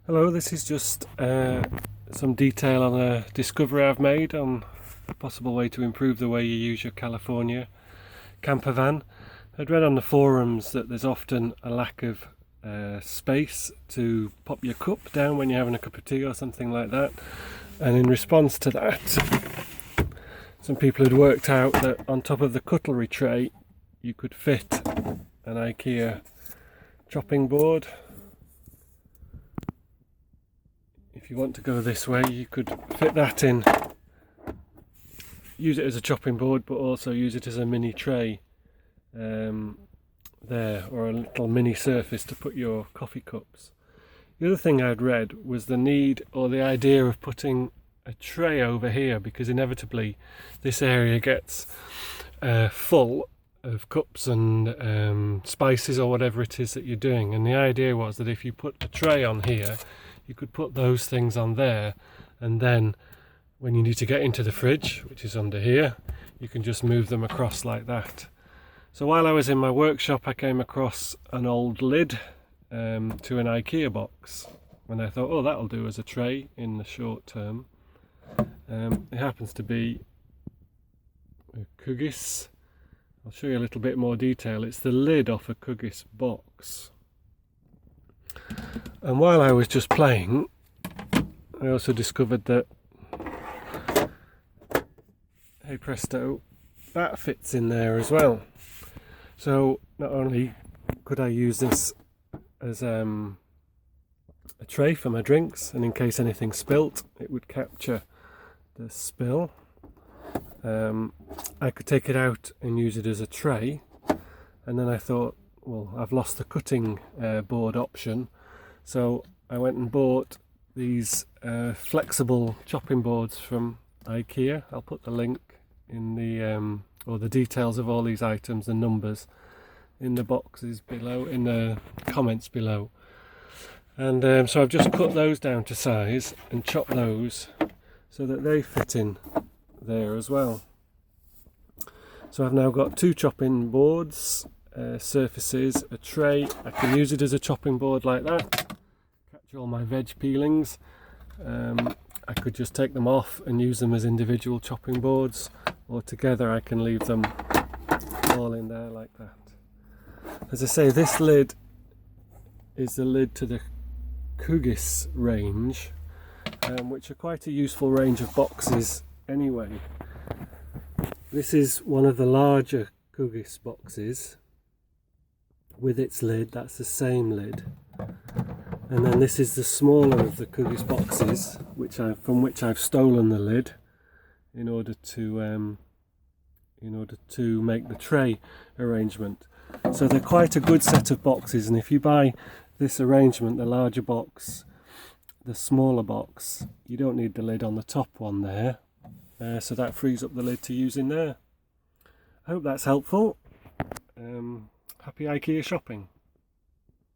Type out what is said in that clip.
Hello, this is just some detail on a discovery I've made on a possible way to improve the way you use your California camper van. I'd read on the forums that there's often a lack of space to pop your cup down when you're having a cup of tea or something like that, and in response to that some people had worked out that on top of the cutlery tray you could fit an Ikea chopping board. If you want to go this way, you could fit that in, use it as a chopping board, but also use it as a mini tray there, or a little mini surface to put your coffee cups. The other thing I'd read was the need or the idea of putting a tray over here, because inevitably this area gets full of cups and spices or whatever it is that you're doing, and the idea was that if you put a tray on here, you could put those things on there, and then when you need to get into the fridge, which is under here, you can just move them across like that. So while I was in my workshop, I came across an old lid to an Ikea box, and I thought, oh, that'll do as a tray in the short term. It happens to be a Kuggis. I'll show you a little bit more detail. It's the lid off a Kuggis box. And while I was just playing, I also discovered that, hey presto, that fits in there as well. So not only could I use this as a tray for my drinks, and in case anything spilt, it would capture the spill. I could take it out and use it as a tray, and then I thought, well, I've lost the cutting board option, so I went and bought these flexible chopping boards from Ikea. I'll put the link in the or the details of all these items, the numbers, in the boxes below, in the comments below. And so I've just cut those down to size and chopped those so that they fit in there as well. So I've now got two chopping boards, surfaces, a tray. I can use it as a chopping board like that, catch all my veg peelings. I could just take them off and use them as individual chopping boards, or together I can leave them all in there like that. As I say, this lid is the lid to the Kuggis range, which are quite a useful range of boxes anyway. This is one of the larger Kuggis boxes with its lid. That's the same lid. And then this is the smaller of the Kuggis boxes, from which I've stolen the lid in order to make the tray arrangement. So they're quite a good set of boxes, and if you buy this arrangement, the larger box, the smaller box, you don't need the lid on the top one there, so that frees up the lid to use in there. I hope that's helpful. Happy IKEA shopping.